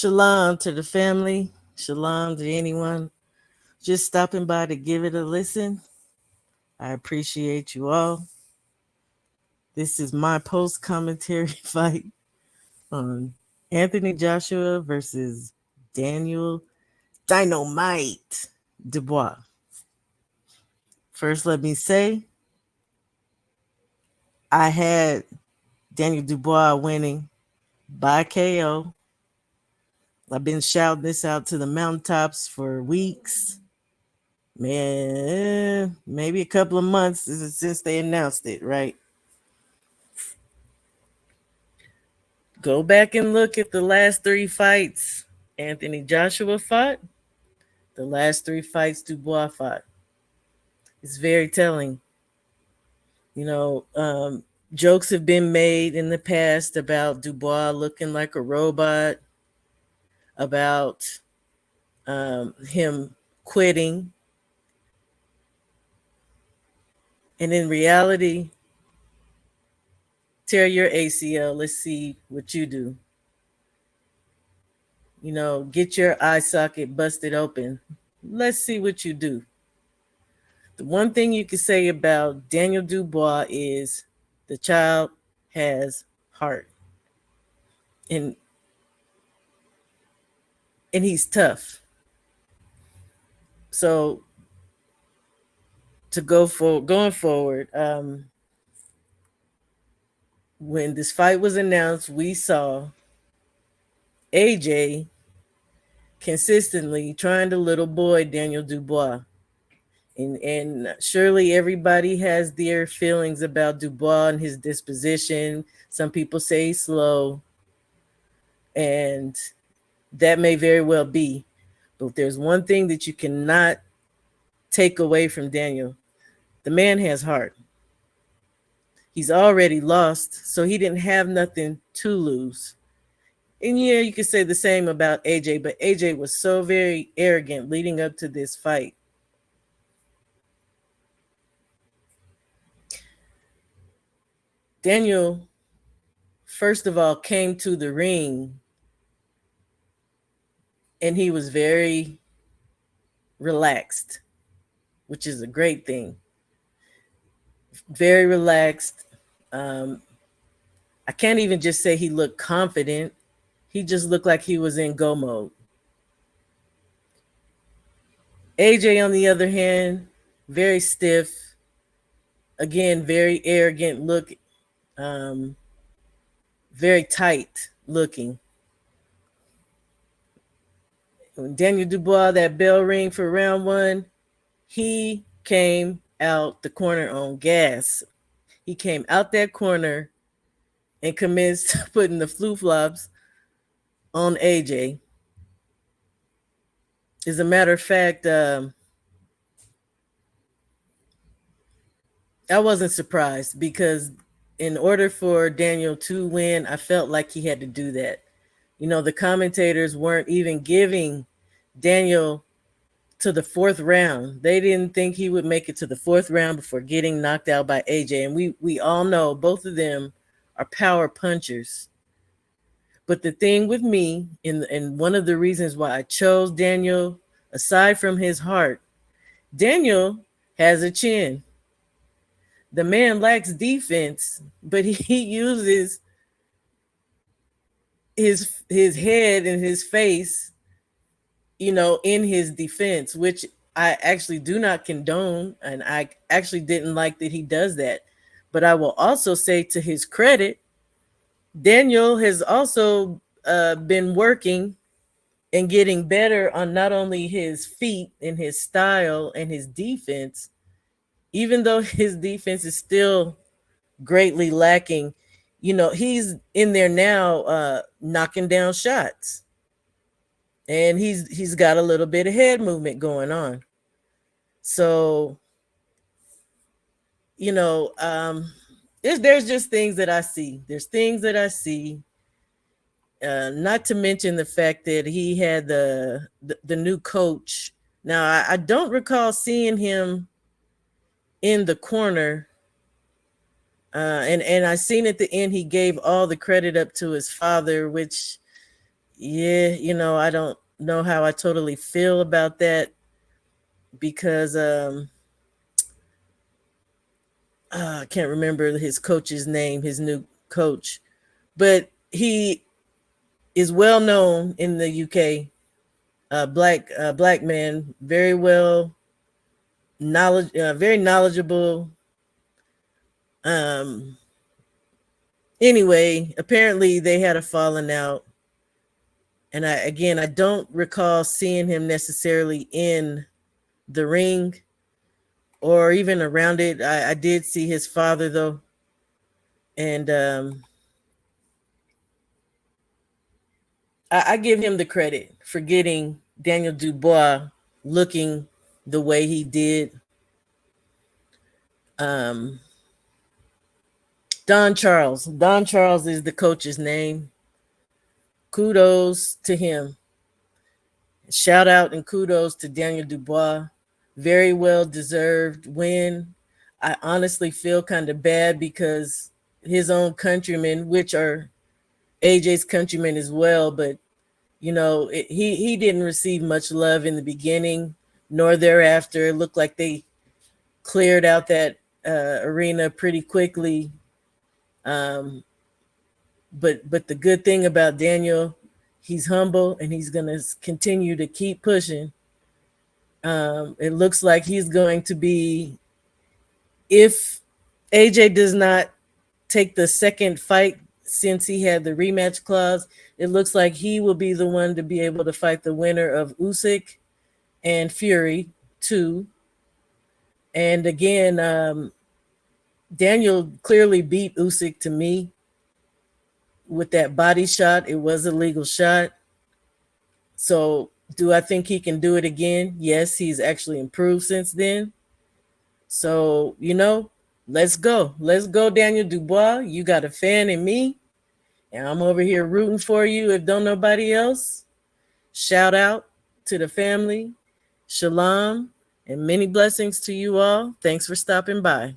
Shalom to the family. Shalom to anyone just stopping by to give it a listen. I appreciate you all. This is my post commentary fight on Anthony Joshua versus Daniel Dynamite Dubois. First, let me say I had Daniel Dubois winning by KO. I've been shouting this out to the mountaintops for weeks. Man, maybe a couple of months since they announced it, right? Go back and look at the last three fights Anthony Joshua fought, the last three fights Dubois fought. It's very telling. You know, jokes have been made in the past about Dubois looking like a robot, about him quitting. And in reality, tear your ACL. Let's see what you do. You know, get your eye socket busted open. Let's see what you do. The one thing you can say about Daniel Dubois is the child has heart. And he's tough. So to going forward, when this fight was announced, we saw AJ consistently trying to little boy Daniel Dubois. And surely everybody has their feelings about Dubois and his disposition. Some people say he's slow, and that may very well be. But there's one thing that you cannot take away from Daniel. The man has heart. He's already lost, so he didn't have nothing to lose. And yeah, you could say the same about AJ, but AJ was so very arrogant leading up to this fight. Daniel, first of all, came to the ring and he was very relaxed, which is a great thing. Very relaxed. I can't even just say he looked confident. He just looked like he was in go mode. AJ, on the other hand, very stiff. Again, very arrogant look. Very tight looking. When Daniel Dubois, that bell ring for round one, he came out the corner on gas. He came out that corner and commenced putting the flu flops on AJ. As a matter of fact, I wasn't surprised because in order for Daniel to win, I felt like he had to do that. You know, the commentators weren't even giving Daniel to the fourth round. They didn't think he would make it to the fourth round before getting knocked out by AJ. And we all know both of them are power punchers. But the thing with me, and one of the reasons why I chose Daniel, aside from his heart, Daniel has a chin. The man lacks defense, but he uses his head and his face, you know, in his defense, which I actually do not condone, and I actually didn't like that he does that. But I will also say, to his credit, Daniel has also been working and getting better on not only his feet and his style and his defense, even though his defense is still greatly lacking. You know, he's in there now knocking down shots. And he's got a little bit of head movement going on. So, you know, there's just things that I see. There's things that I see. Not to mention the fact that he had the new coach. Now, I don't recall seeing him in the corner. And I seen at the end he gave all the credit up to his father, which, yeah, I don't know how I totally feel about that because I can't remember his coach's name, his new coach, but he is well known in the UK. Black man, very well very knowledgeable. Um, anyway, apparently they had a falling out, and I don't recall seeing him necessarily in the ring or even around it. I did see his father though, and I give him the credit for getting Daniel Dubois looking the way he did. Um, Don Charles is the coach's name. Kudos to him. Shout out and kudos to Daniel Dubois. Very well deserved win. I honestly feel kind of bad because his own countrymen, which are AJ's countrymen as well, but he didn't receive much love in the beginning nor thereafter. It looked like they cleared out that arena pretty quickly. But the good thing about Daniel, he's humble and he's gonna continue to keep pushing. It looks like he's going to be, if AJ does not take the second fight since he had the rematch clause, it looks like he will be the one to be able to fight the winner of Usyk and Fury too. And again, Daniel clearly beat Usyk to me with that body shot. It was a legal shot. So do I think he can do it again? Yes, he's actually improved since then. So, let's go. Let's go, Daniel Dubois. You got a fan in me, and I'm over here rooting for you if don't nobody else. Shout out to the family. Shalom and many blessings to you all. Thanks for stopping by.